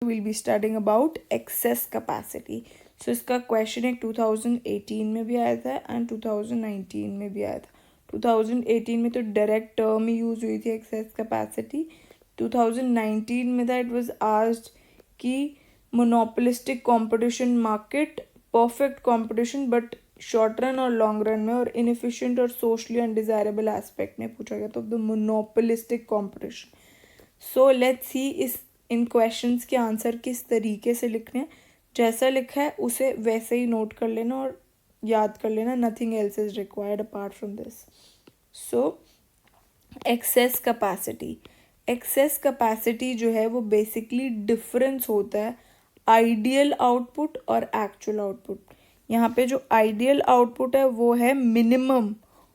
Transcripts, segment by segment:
we'll be studying about excess capacity. So इसका question एक 2018 में भी आया था एंड 2019 में भी आया था. 2018 में तो डायरेक्ट टर्म ही यूज हुई थी एक्सेस कैपेसिटी. 2019 में था इट वाज आस्क्ड कि monopolistic competition market, perfect competition but short run और लॉन्ग रन में, और इनएफिशिएंट और सोशली अनडिजायरेबल एस्पेक्ट में पूछा गया. तो the monopolistic competition. So let's see इस इन क्वेश्चंस के आंसर किस तरीके से लिखने हैं. जैसा लिखा है उसे वैसे ही नोट कर लेना और याद कर लेना. Nothing else is required apart from this. So access capacity. Access capacity जो है वो बेसिकली डिफरेंस होता है आइडियल आउटपुट और एक्चुअल आउटपुट. यहाँ पे जो आइडियल आउटपुट है वो है minimum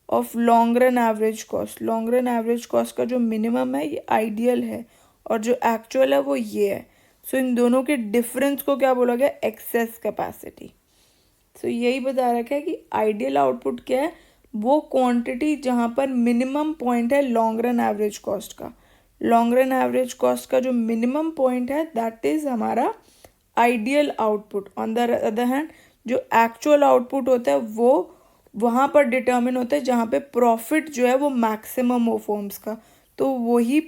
of long run average cost. Long run average cost का जो मिनिमम है ये आइडियल है और जो एक्चुअल है वो ये है. सो इन दोनों के डिफरेंस को क्या बोला गया? Access capacity. सो यही बता रखा है कि आइडियल आउटपुट क्या है? वो क्वांटिटी जहाँ पर मिनिमम पॉइंट है लॉन्ग रन एवरेज कॉस्ट का. लॉन्ग रन एवरेज कॉस्ट का जो मिनिमम पॉइंट है दैट इज हमारा ideal output. On the other hand जो एक्चुअल आउटपुट होता है वो वहाँ पर डिटर्मिन होता है जहाँ पे प्रॉफिट जो है वो मैक्सिमम हो फर्म्स का. तो वही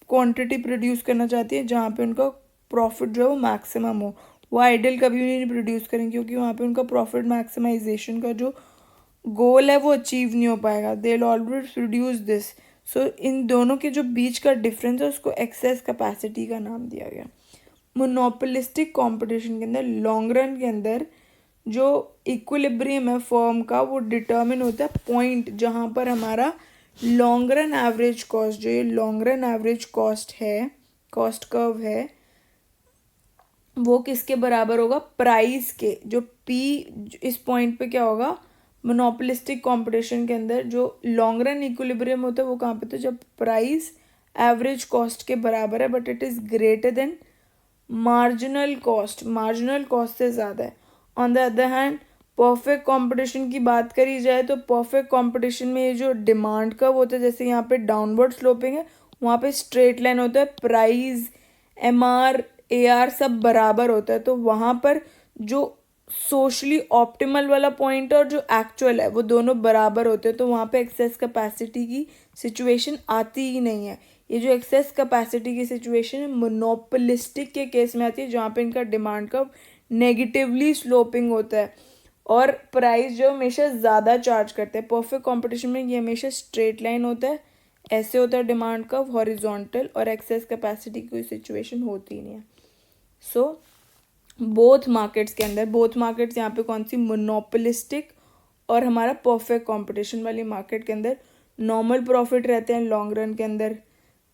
क्वांटिटी प्रोड्यूस करना चाहती है जहाँ पे उनका प्रॉफिट जो है वो मैक्सिमम हो. वो आइडियल कभी भी नहीं प्रोड्यूस करेंगे क्योंकि वहाँ पे उनका प्रॉफिट मैक्सिमाइजेशन का जो गोल है वो अचीव नहीं हो पाएगा. They will always produce this. So इन दोनों के जो बीच का डिफरेंस है उसको एक्सेस कैपेसिटी का नाम दिया गया. मोनोपोलिस्टिक कंपटीशन के अंदर लॉन्ग रन के अंदर जो इक्विलिब्रियम है फर्म का वो डिटर्मिन होता है पॉइंट जहाँ पर हमारा लॉन्ग रन एवरेज कॉस्ट, जो ये लॉन्ग रन एवरेज कॉस्ट है, कॉस्ट कर्व है, वो किसके बराबर होगा? प्राइस के. जो पी इस पॉइंट पे क्या होगा? मोनोपोलिस्टिक कंपटीशन के अंदर जो लॉन्ग रन इक्विलिब्रियम होता है वो कहाँ पे? तो जब प्राइस एवरेज कॉस्ट के बराबर है but it is greater than marginal cost. Marginal cost से ज़्यादा है. On the other hand perfect competition की बात करी जाए तो परफेक्ट कंपटीशन में ये जो डिमांड कर्व होता है, जैसे यहाँ पे डाउनवर्ड स्लोपिंग है, वहाँ पे स्ट्रेट लाइन होता है. प्राइस, एमआर, एआर सब बराबर होता है. तो वहाँ पर जो सोशली ऑप्टिमल वाला पॉइंट और जो एक्चुअल है वो दोनों बराबर होते हैं. तो वहाँ पे एक्सेस कैपेसिटी की सिचुएशन आती ही नहीं है. ये जो एक्सेस कैपेसिटी की सिचुएशन है मोनोपोलिस्टिक के केस में आती है जहाँ पे इनका डिमांड कर्व नेगेटिवली स्लोपिंग होता है और प्राइस जो हमेशा ज़्यादा चार्ज करते हैं. परफेक्ट कंपटीशन में ये हमेशा स्ट्रेट लाइन होता है, ऐसे होता है डिमांड कर्व हॉरिजॉन्टल, और एक्सेस कैपेसिटी की कोई सिचुएशन होती नहीं है. सो बोथ मार्केट्स के अंदर, बोथ मार्केट्स यहाँ पे कौन सी? मोनोपोलिस्टिक और हमारा परफेक्ट कंपटीशन वाली मार्केट के अंदर नॉर्मल प्रॉफिट रहते हैं लॉन्ग रन के अंदर.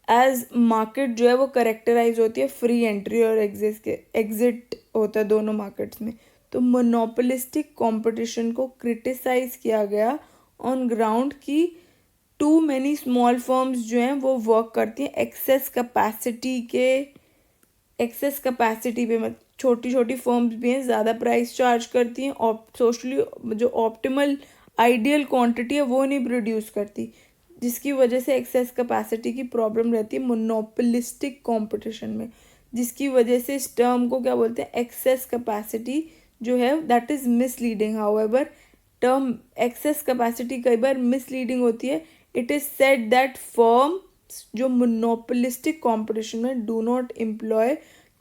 एज मार्केट जो है वो करेक्टराइज होती है फ्री एंट्री और एग्जिट होता है दोनों मार्केट्स में. तो मोनोपोलिस्टिक कंपटीशन को क्रिटिसाइज किया गया ऑन ग्राउंड की टू मैनी स्मॉल फर्म्स जो हैं वो वर्क करती हैं एक्सेस कैपेसिटी पे. छोटी छोटी फर्म्स भी हैं, ज़्यादा प्राइस चार्ज करती हैं और सोशली जो ऑप्टिमल आइडियल क्वांटिटी है वो नहीं प्रोड्यूस करती, जिसकी वजह से एक्सेस कैपेसिटी की प्रॉब्लम रहती है मोनोपोलिस्टिक कंपटीशन में. जिसकी वजह से इस टर्म को क्या बोलते हैं? एक्सेस कैपेसिटी जो है that is misleading. However term access capacity कई बार मिसलीडिंग होती है. It is said that firm जो मोनोपोलिस्टिक कंपटीशन में डू नॉट एम्प्लॉय,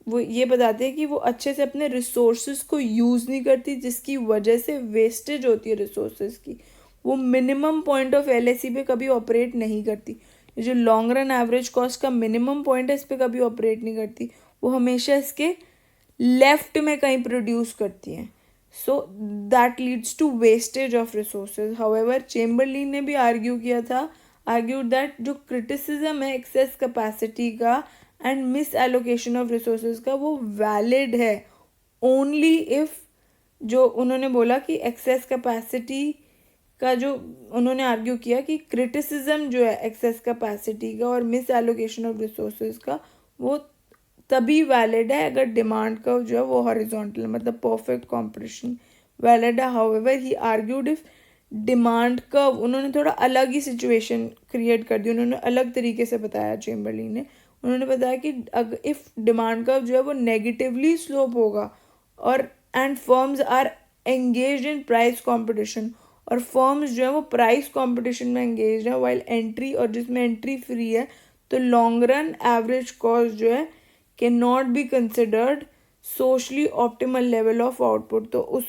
वो ये बताते हैं कि वो अच्छे से अपने रिसोर्सेज को यूज़ नहीं करती, जिसकी वजह से वेस्टेज होती है रिसोर्सेज की. वो मिनिमम पॉइंट ऑफ एलएसी पे कभी ऑपरेट नहीं करती. ये जो लॉन्ग रन एवरेज कॉस्ट का मिनिमम पॉइंट है इस पे कभी ऑपरेट नहीं करती, वो हमेशा इसके लेफ्ट में कहीं प्रोड्यूस करती हैं. So that leads to wastage of resources. However Chamberlin ने भी आर्ग्यूड दैट जो क्रिटिसिज्म है एक्सेस कैपेसिटी का and misallocation of resources का वो वैलिड है ओनली इफ, जो उन्होंने बोला कि एक्सेस कैपेसिटी का जो उन्होंने आर्ग्यू किया कि क्रिटिसिज्म जो है एक्सेस कैपेसिटी का और मिस एलोकेशन ऑफ रिसोर्सेज का वो तभी वैलिड है अगर डिमांड कर्व जो है वो हॉरिजॉन्टल, मतलब परफेक्ट कंपटीशन वैलिड है. However he argued if demand curve, उन्होंने थोड़ा अलग ही सिचुएशन क्रिएट कर दी, उन्होंने अलग तरीके से बताया चेम्बरलिन ने. उन्होंने बताया कि अगर इफ़ डिमांड कर्व जो है वो नेगेटिवली स्लोप होगा और and firms are engage in price competition, और फर्म्स जो है वो प्राइस कंपटीशन में एंगेज है वाइल एंट्री, और जिसमें एंट्री फ्री है, तो लॉन्ग रन एवरेज कॉस्ट जो है can not be considered socially optimal level of output. तो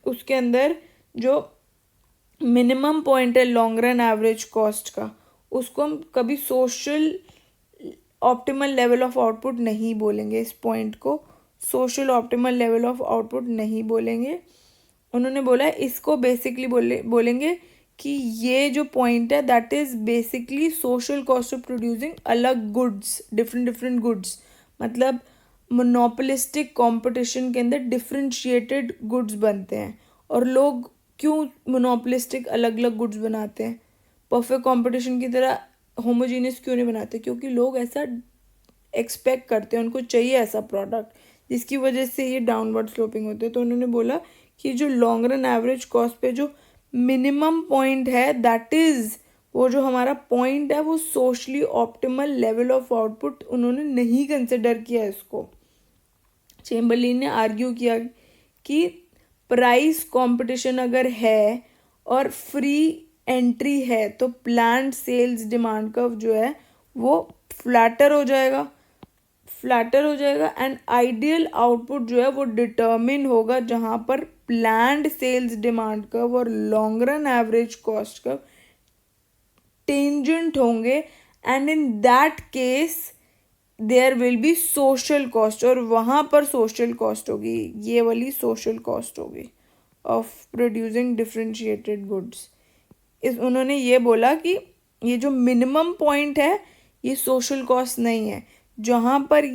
उसके अंदर जो मिनिमम पॉइंट है लॉन्ग रन एवरेज कॉस्ट का, उसको हम कभी social optimal level of output नहीं बोलेंगे, इस पॉइंट को social optimal level of output नहीं बोलेंगे। उन्होंने बोला इसको बेसिकली बोलेंगे कि ये जो पॉइंट है that is basically social cost of producing अलग गुड्स, डिफरेंट गुड्स, मतलब मोनोपोलिस्टिक कंपटीशन के अंदर डिफरेंशिएटेड गुड्स बनते हैं। और लोग क्यों मोनोपोलिस्टिक अलग अलग गुड्स बनाते हैं, परफेक्ट कंपटीशन की तरह होमोजीनियस क्यों नहीं बनाते? क्योंकि लोग ऐसा एक्सपेक्ट करते हैं, उनको चाहिए ऐसा प्रोडक्ट, जिसकी वजह से ये डाउनवर्ड स्लोपिंग होते हैं। तो उन्होंने बोला कि जो लॉन्ग रन एवरेज कॉस्ट पे जो मिनिमम पॉइंट है दैट इज़, वो जो हमारा पॉइंट है वो socially optimal level of output उन्होंने नहीं कंसिडर किया इसको। चेम्बरलिन ने आर्ग्यू किया कि प्राइस कंपटीशन अगर है और फ्री एंट्री है तो प्लान्ड सेल्स डिमांड कर्व जो है वो फ्लैटर हो जाएगा एंड आइडियल आउटपुट जो है वो डिटर्मिन होगा जहाँ पर प्लान्ड सेल्स डिमांड कर्व और long run average cost curve tangent होंगे, and in that case there will be social cost, और वहाँ पर सोशल कॉस्ट होगी, ये वाली सोशल कॉस्ट होगी ऑफ प्रोड्यूसिंग डिफरेंशिएटेड गुड्स। उन्होंने ये बोला कि ये जो मिनिमम पॉइंट है ये सोशल कॉस्ट नहीं है, जहाँ पर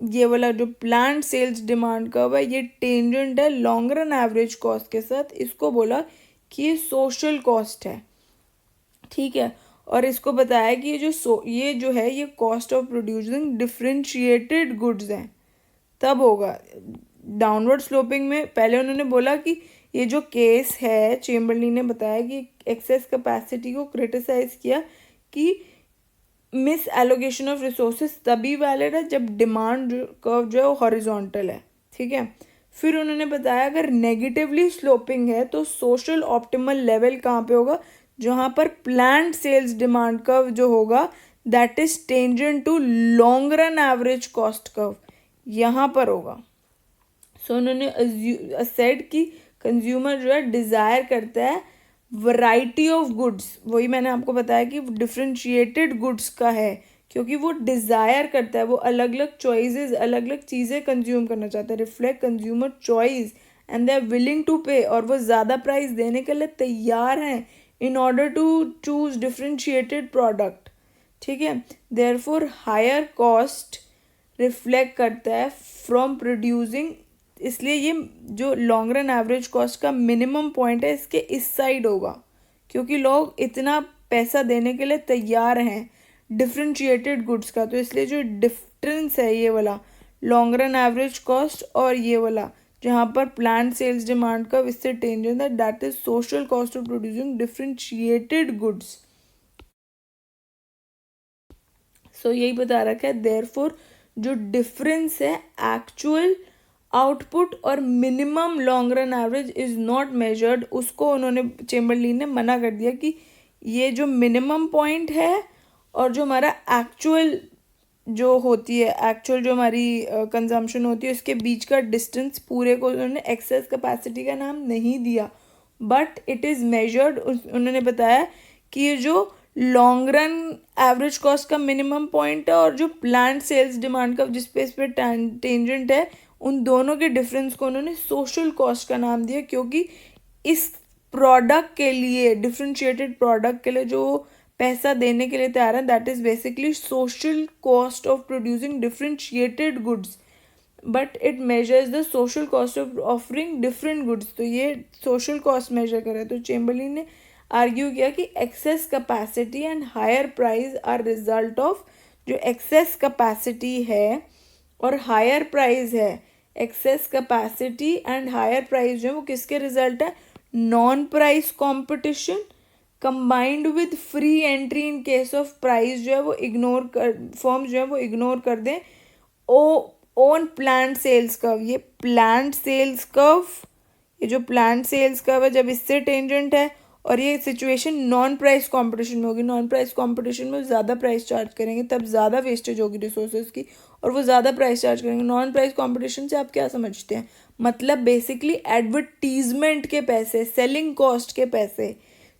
ये वाला जो प्लान्ड सेल्स डिमांड कर्व है ये टेंजेंट है लॉन्ग रन एवरेज कॉस्ट के साथ, इसको बोला कि ये सोशल कॉस्ट है, ठीक है। और इसको बताया कि ये जो है ये cost of producing differentiated goods हैं, तब होगा डाउनवर्ड स्लोपिंग में। पहले उन्होंने बोला कि ये जो केस है, चेम्बरलिन ने बताया कि एक्सेस कैपेसिटी को क्रिटिसाइज किया कि मिस एलोकेशन ऑफ रिसोर्सेज तभी वैलिड है जब डिमांड कर्व जो है वो हॉरिजॉन्टल है, ठीक है। फिर उन्होंने बताया अगर नेगेटिवली स्लोपिंग है तो सोशल ऑप्टिमल लेवल कहाँ पे होगा, जहाँ पर प्लान्ड सेल्स डिमांड कर्व जो होगा that is tangent to long run average cost curve, यहाँ पर होगा। सो उन्होंने सेड कि कंज्यूमर जो है डिज़ायर करता है वैरायटी ऑफ गुड्स, वही मैंने आपको बताया कि डिफरेंशिएटेड गुड्स का है, क्योंकि वो डिज़ायर करता है, वो अलग अलग चॉइसेस, अलग अलग चीज़ें कंज्यूम करना चाहता है, reflect consumer choice and they are willing to pay, और वो ज़्यादा प्राइस देने के लिए तैयार हैं in order to choose differentiated product, ठीक है। देयरफॉर हायर कॉस्ट रिफ्लेक्ट करता है फ्रॉम प्रोड्यूसिंग, इसलिए ये जो लॉन्ग रन एवरेज कॉस्ट का मिनिमम पॉइंट है इसके इस साइड होगा, क्योंकि लोग इतना पैसा देने के लिए तैयार हैं डिफरेंशिएटेड गुड्स का, तो इसलिए जो डिफरेंस है ये वाला लॉन्ग रन एवरेज कॉस्ट और ये वाला जहाँ पर प्लान्ड सेल्स डिमांड का इससे टेंजेंट है that is social cost of producing differentiated goods. So यही बता रखा है, देयरफॉर जो डिफरेंस है एक्चुअल आउटपुट और minimum long run average is not measured, उसको उन्होंने चेम्बरलिन ने मना कर दिया कि ये जो मिनिमम पॉइंट है और जो हमारा एक्चुअल जो होती है, एक्चुअल जो हमारी कंजम्पशन होती है उसके बीच का डिस्टेंस पूरे को उन्होंने एक्सेस कैपेसिटी का नाम नहीं दिया, बट इट इज़ मेजर्ड। उन्होंने बताया कि ये जो लॉन्ग रन एवरेज कॉस्ट का मिनिमम पॉइंट है और जो प्लान्ड सेल्स डिमांड का जिस पे इस पर टेंजेंट है, उन दोनों के डिफरेंस को उन्होंने सोशल कॉस्ट का नाम दिया, क्योंकि इस प्रोडक्ट के लिए, डिफरेंशिएटेड प्रोडक्ट के लिए जो पैसा देने के लिए तैयार है that is basically social cost of producing differentiated goods, but it measures the social cost of offering different goods. तो ये सोशल कॉस्ट मेजर कर रहा है। तो चेम्बरलिन ने आर्ग्यू किया कि excess capacity and higher price are result of, जो एक्सेस कैपेसिटी है और हायर प्राइस है, excess capacity and higher price जो है वो किसके रिजल्ट है, non price competition combined with free entry in case of price जो है वो इग्नोर कर, फर्म्स जो है वो इग्नोर कर दें ओन प्लान्ड सेल्स कर्व। ये प्लान्ड सेल्स कर्व, ये जो प्लान्ड सेल्स कर्व है जब इससे टेंजेंट है और ये सिचुएशन नॉन प्राइस कंपटीशन में होगी, नॉन प्राइस कंपटीशन में ज़्यादा प्राइस चार्ज करेंगे तब ज़्यादा वेस्टेज होगी रिसोर्सेज की और वो ज़्यादा प्राइस चार्ज करेंगे। नॉन प्राइस कंपटीशन से आप क्या समझते हैं? मतलब बेसिकली एडवर्टीजमेंट के पैसे, सेलिंग कॉस्ट के पैसे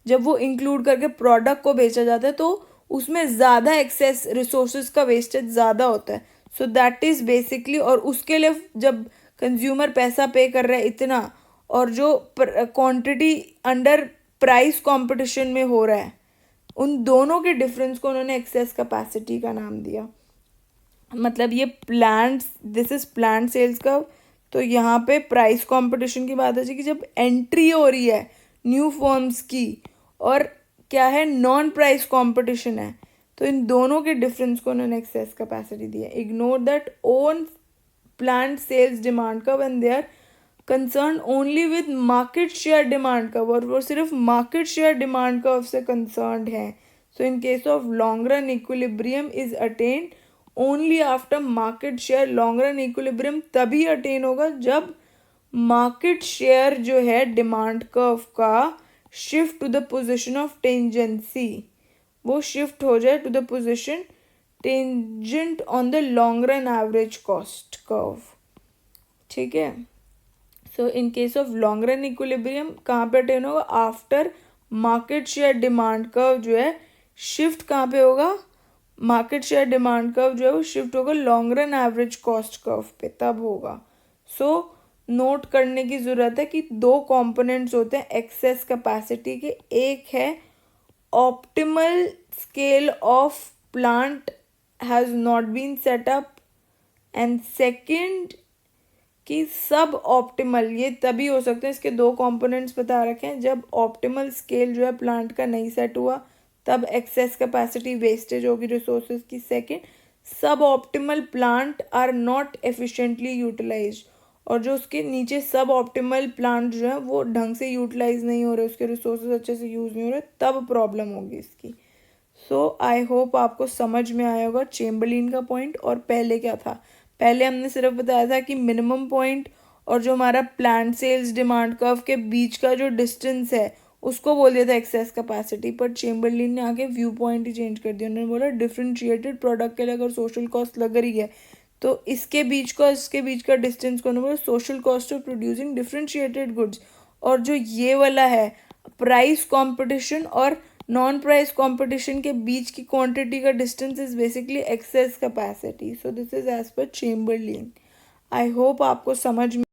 जब वो इंक्लूड करके प्रोडक्ट को बेचा जाता है तो उसमें ज़्यादा एक्सेस रिसोर्सेज का वेस्टेज ज़्यादा होता है। सो दैट इज़ बेसिकली, और उसके लिए जब कंज्यूमर पैसा पे कर रहा है इतना और जो क्वांटिटी अंडर प्राइस कंपटीशन में हो रहा है, उन दोनों के डिफरेंस को उन्होंने एक्सेस कैपेसिटी का नाम दिया। मतलब ये planned, this is planned sales curve. तो यहाँ पे प्राइस कंपटीशन की बात है कि जब एंट्री हो रही है न्यू फर्म्स की और क्या है, नॉन प्राइस कंपटीशन है, तो इन दोनों के डिफरेंस को उन्होंने एक्सेस कैपेसिटी दी है। Ignore that own planned sales demand curve and they are concern only with market share demand curve, और वो सिर्फ मार्केट शेयर डिमांड कर्व से कंसर्न है। So in case of long run equilibrium is attend only after market share. Long run equilibrium तभी attain होगा जब market share जो है डिमांड कर्व का shift to the position of tangency, वो shift हो जाए to the position tangent on the long run average cost curve. ठीक है। So in case of long run equilibrium कहाँ पे अटेन होगा? After market share demand curve जो है शिफ्ट कहाँ पे होगा? मार्केट शेयर डिमांड कर्व जो है वो शिफ्ट होगा long run average cost curve पे, तब होगा। सो नोट करने की ज़रूरत है कि दो कंपोनेंट्स होते हैं एक्सेस कैपेसिटी के। एक है optimal scale of plant has not been set up, and second कि सब ऑप्टिमल, ये तभी हो सकते हैं, इसके दो कंपोनेंट्स बता रखे हैं, जब ऑप्टिमल स्केल जो है प्लांट का नहीं सेट हुआ तब एक्सेस कैपेसिटी वेस्टेज होगी रिसोर्सेज की। Second, suboptimal plant are not efficiently utilised, और जो उसके नीचे सब ऑप्टिमल प्लांट जो है वो ढंग से यूटिलाइज नहीं हो रहे, उसके रिसोर्सेज अच्छे से यूज़ नहीं हो रहे, तब प्रॉब्लम होगी इसकी। सो आई होप आपको समझ में आया होगा चेम्बरलिन का पॉइंट। और पहले क्या था? पहले हमने सिर्फ बताया था कि मिनिमम पॉइंट और जो हमारा प्लांट सेल्स डिमांड कर्व के बीच का जो डिस्टेंस है उसको बोल दिया था एक्सेस कैपेसिटी, पर चेम्बरलिन ने आके व्यू पॉइंट ही चेंज कर दिया। उन्होंने बोला डिफरेंशिएटेड प्रोडक्ट के लिए अगर सोशल कॉस्ट लग रही है तो इसके बीच का डिस्टेंस को उन्होंने बोला social cost of producing differentiated goods. और जो ये वाला है प्राइस कंपटीशन और नॉन प्राइस कंपटीशन के बीच की क्वांटिटी का distance is basically excess capacity. So this is as per Chamberlin. I hope आपको समझ में